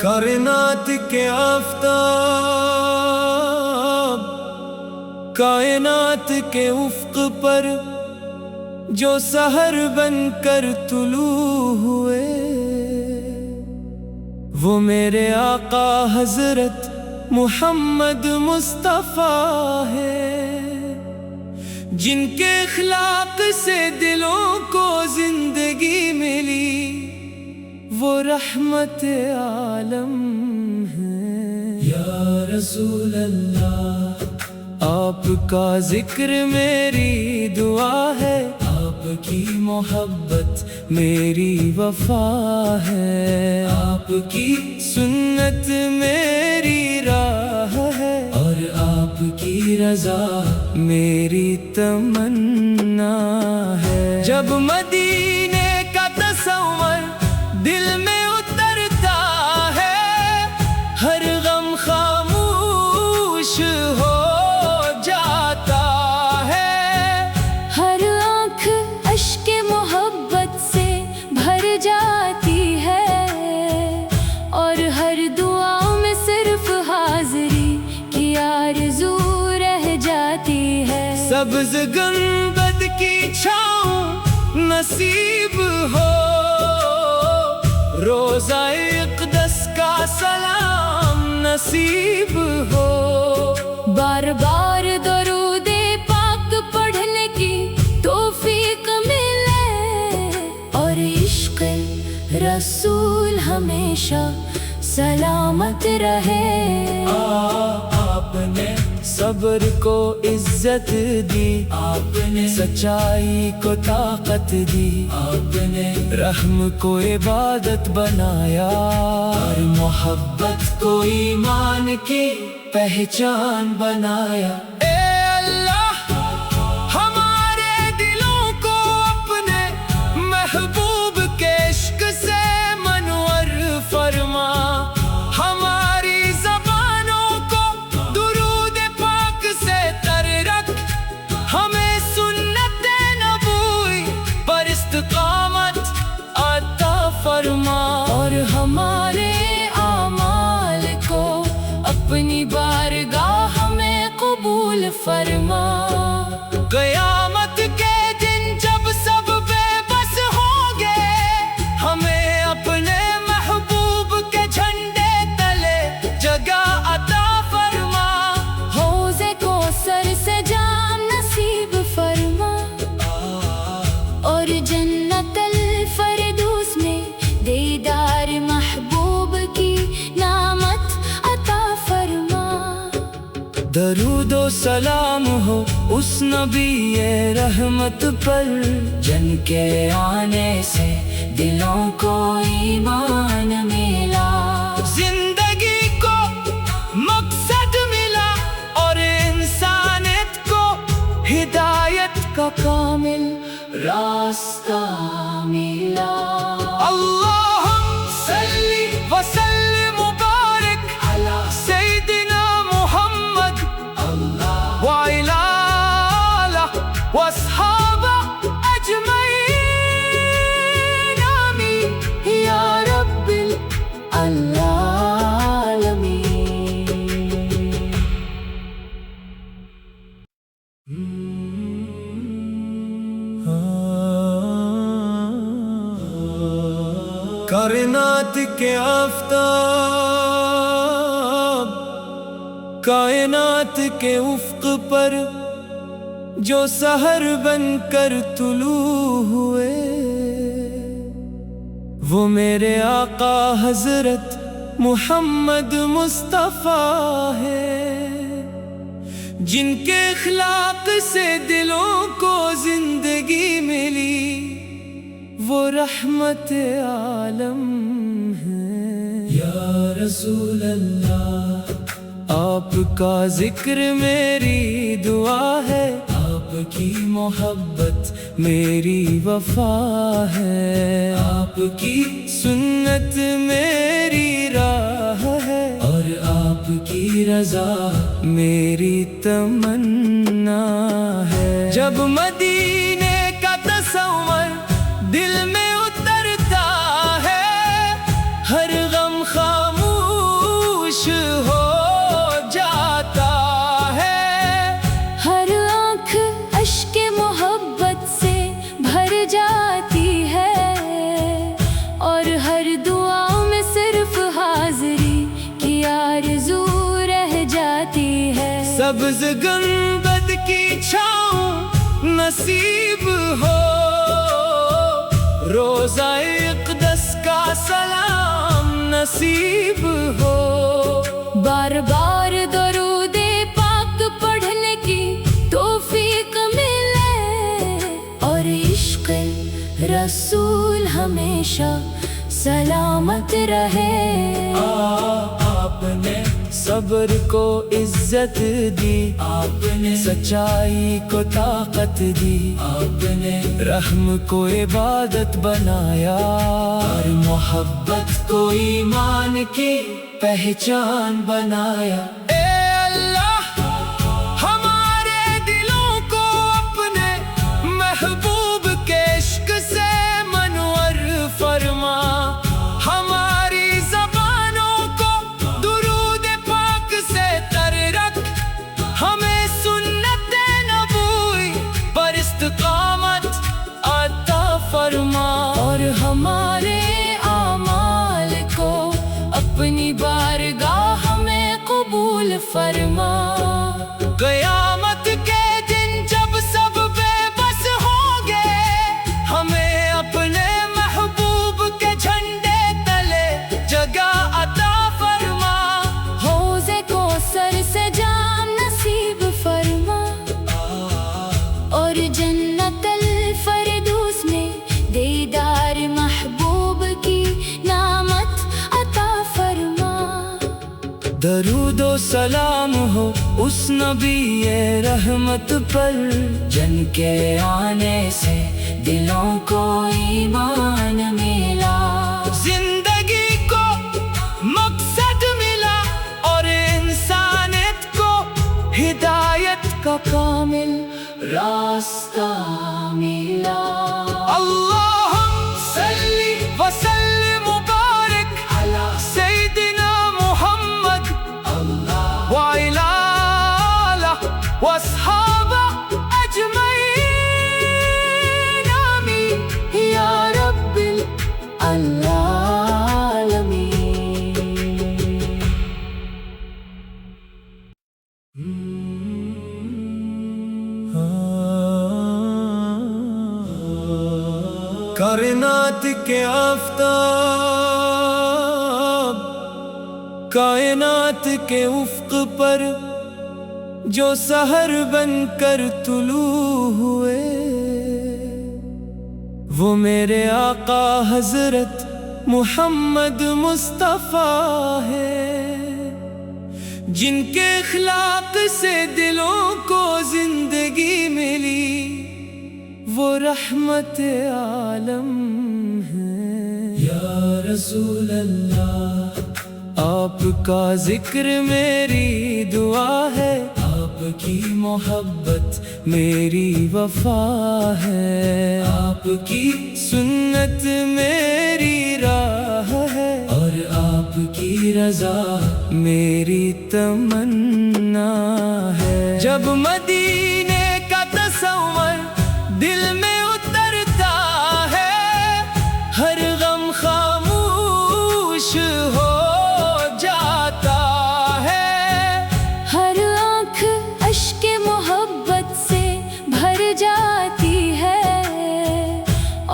کائنات کے آفتاب کائنات کے افق پر جو سحر بن کر طلوع ہوئے، وہ میرے آقا حضرت محمد مصطفیٰ ہے، جن کے اخلاق سے دلوں کو زندگی ملی، وہ رحمت عالم ہے۔ یا رسول اللہ، آپ کا ذکر میری دعا ہے، آپ کی محبت میری وفا ہے، آپ کی سنت میری راہ ہے، اور آپ کی رضا میری تمنا ہے۔ جب مدینے کا تصور دل میں اترتا ہے، ہر غم خاموش ہو جاتا ہے، ہر آنکھ اشک محبت سے بھر جاتی ہے، اور ہر دعا میں صرف حاضری کی آرزو رہ جاتی ہے۔ سبز گنبد کی چھاؤں نصیب ہو، روضہ اقدس کا سلام نصیب ہو، بار بار درود پاک پڑھنے کی توفیق ملے، اور عشق رسول ہمیشہ سلامت رہے۔ آپ نے صبر کو عزت دی، آپ نے سچائی کو طاقت دی، آپ نے رحم کو عبادت بنایا، اور محبت کو ایمان کی پہچان بنایا۔ اے اللہ، ہمارے دلوں کو اپنے محبوب کے عشق سے منور فرما، ہماری زبانوں کو درود پاک سے تر رکھ، ہمیں سنت نبوی پر استقامت عطا فرما، اور ہمارے اعمال کو اپنی بارگاہ میں قبول فرما۔ قیامت کے دن جب سب بے بس ہوں گے، ہمیں اپنے محبوب کے جھنڈے تلے جگہ عطا فرما، حوض کوثر سے جام نصیب فرما، اور جنت الفردوس میں دیدار محبوب کی نعمت عطا فرما۔ درود و سلام ہو اس نبی رحمت پر، جن کے آنے سے دلوں کو ایمان ملا، زندگی کو مقصد ملا، اور انسانیت کو ہدایت کا کامل راستہ ملا۔ اللہم صلی وسلم مبارک علی سیدنا محمد وعلی آلہ واصحابہ اجمعین، آمین یا رب العالمین۔ کائنات کے آفتاب کائنات کے افق پر جو سحر بن کر طلوع ہوئے، وہ میرے آقا حضرت محمد مصطفیٰ ہے، جن کے اخلاق سے دلوں کو زندگی ملی، وہ رحمت عالم ہے۔ یا رسول اللہ، آپ کا ذکر میری دعا ہے، آپ کی محبت میری وفا ہے، آپ کی سنت میری راہ ہے، اور آپ کی رضا میری تمنا ہے۔ جب مدینے سبز گنبد کی چھاؤں نصیب ہو، روضہ اقدس کا سلام نصیب ہو، بار بار درود پاک پڑھنے کی توفیق ملے، اور عشق رسول ہمیشہ سلامت رہے۔ آپ نے صبر کو عزت دی، آپ نے سچائی کو طاقت دی، آپ نے رحم کو عبادت بنایا، اور محبت کو ایمان کی پہچان بنایا۔ اے اللہ ہمارے دلوں کو اپنے محبوب کے عشق سے منور فرما، ہماری زبانوں کو درود پاک سے تر رکھ، ہمیں سنت نبوی پر استقامت عطا فرما، اور ہمارے اعمال کو اپنی بارگاہ میں قبول فرما۔ قیامت کے دن جب سب بے بس ہوں گے، ہمیں اپنے محبوب کے جھنڈے تلے جگہ عطا فرما، حوض کوثر سے جام نصیب فرما، اور جنت الفردوس میں دیدار محبوب کی نعمت عطا فرما۔ درود و سلام ہو اس نبی رحمت پر، جن کے آنے سے دلوں کو ایمان ملا، زندگی کو مقصد ملا، اور انسانیت کو ہدایت کا کامل راستہ ملا۔ اللہم صلی وسلم مبارک علی سیدنا محمد وعلی آلہ واصحابہ اجمعین، آمین یا رب العالمین۔ کائنات کے آفتاب، کائنات کے افق پر جو سحر بن کر طلوع ہوئے، وہ میرے آقا حضرت محمد مصطفیٰ ہے، جن کے اخلاق سے دلوں کو زندگی ملی، وہ رحمت عالم ہے۔ یا رسول اللہ آپ کا ذکر میری دعا ہے، آپ کی محبت میری وفا ہے، آپ کی سنت میری راہ ہے، اور آپ کی رضا میری تمنا ہے۔ جب مدینے کا تصور دل میں اترتا ہے، ہر غم خاموش ہو جاتا ہے، ہر آنکھ اشک محبت سے بھر جاتی ہے،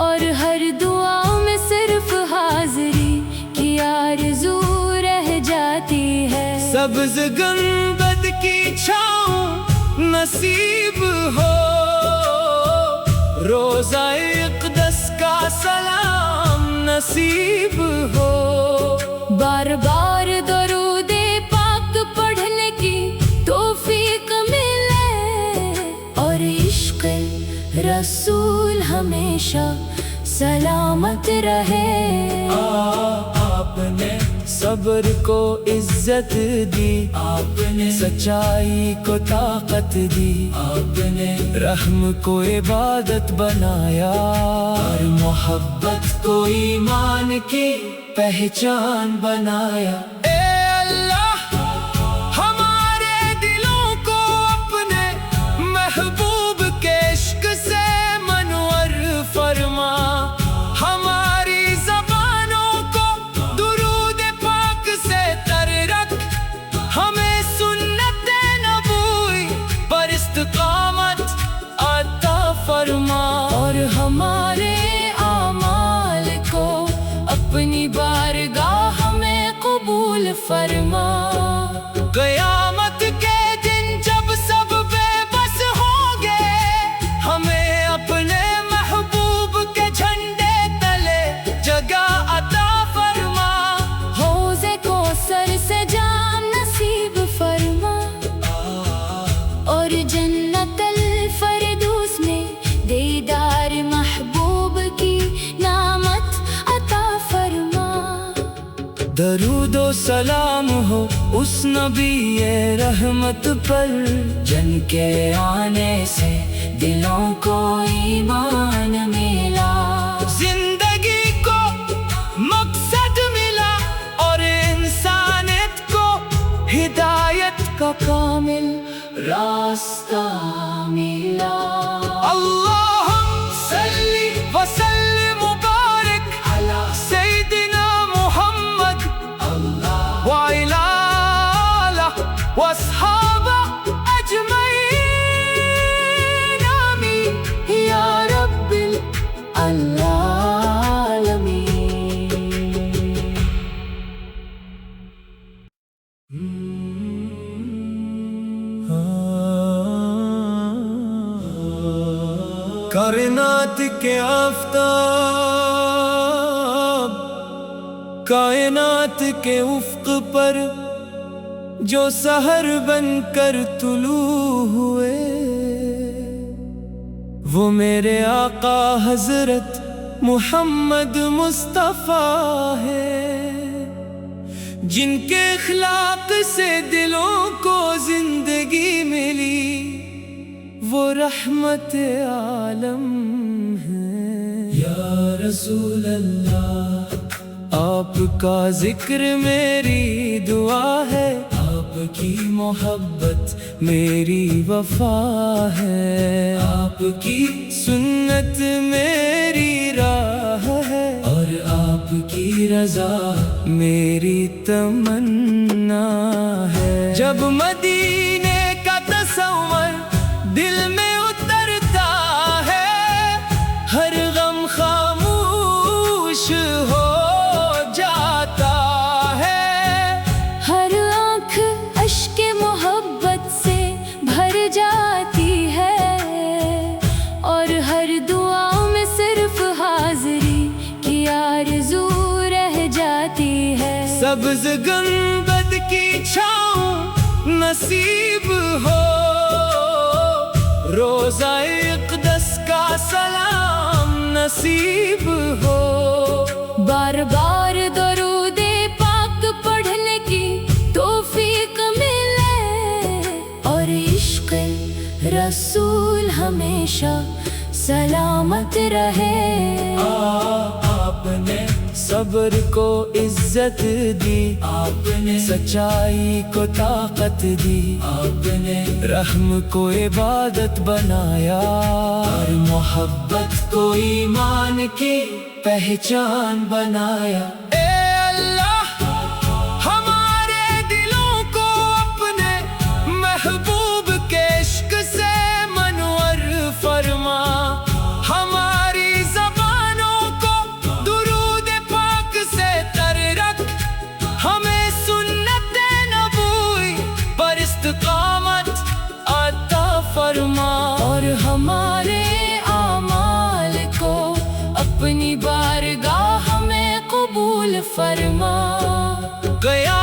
اور ہر دعا میں صرف حاضری کی آرزو رہ جاتی ہے۔ سبز گنبد کی چھاؤں نصیب ہو، روضہ اقدس کا سلام نصیب ہو، بار بار درود پاک پڑھنے کی توفیق ملے، اور عشق رسول ہمیشہ سلامت رہے۔ آپ نے صبر کو عزت دی، آپ نے سچائی کو طاقت دی، آپ نے رحم کو عبادت بنایا، اور محبت کو ایمان کی پہچان بنایا۔ اے اللہ ہمارے دلوں کو اپنے محبوب کے عشق سے منور فرما، ہماری زبانوں کو درود پاک سے تر رکھ، ہمیں سنت نبوی فرما۔ قیامت کے دن جب سب بے بس ہوں گے، ہمیں اپنے محبوب کے جھنڈے تلے جگہ عطا فرما۔ حوض کوثر سے جام نصیب فرما، اور جنت الفردوس میں دیدار محبوب کی نعمت عطا فرما۔ درود و سلام ہو اس نبی رحمت پر، جن کے آنے سے دلوں کو ایمان ملا، زندگی کو مقصد ملا، اور انسانیت کو ہدایت کا کامل راستہ ملا۔ اللہم صلی وسلم مبارک علی سیدنا محمد وعلی آلہ واصحابہ اجمعین، آمین یا رب العالمین۔ کائنات کے آفتاب، کائنات کے افق پر جو سحر بن کر طلوع ہوئے، وہ میرے آقا حضرت محمد مصطفیٰ ہے، جن کے اخلاق سے دلوں کو زندگی ملی، وہ رحمت عالم ہے۔ یا رسول اللہ، آپ کا ذکر میری دعا ہے، آپ کی محبت میری وفا ہے، آپ کی سنت میری راہ ہے، اور آپ کی رضا میری تمنا ہے۔ جب مدینے کا تصور دل میں اترتا ہے، ہر غم خاموش ہو جاتا ہے، ہر آنکھ اشک محبت سے بھر جاتی ہے، اور ہر دعا میں صرف حاضری کی آرزو رہ جاتی ہے۔ سبز گنبد کی چھاؤں نصیب ہو، روضہ اقدس کا سلام نصیب ہو، بار بار درود پاک پڑھنے کی توفیق ملے، اور عشق رسول ہمیشہ سلامت رہے۔ آپ نے صبر کو عزت دی، آپ نے سچائی کو طاقت دی، آپ نے رحم کو عبادت بنایا، اور محبت کو ایمان کی پہچان بنایا۔ اے اللہ، ہمارے دلوں کو اپنے محبوب کے عشق سے منور فرما، ہماری زبانوں کو درود پاک سے تر رکھ، ہمیں سنت نبوی پر استقامت عطا فرما، اور ہمارے اعمال کو اپنی بارگاہ میں قبول فرما۔ گیا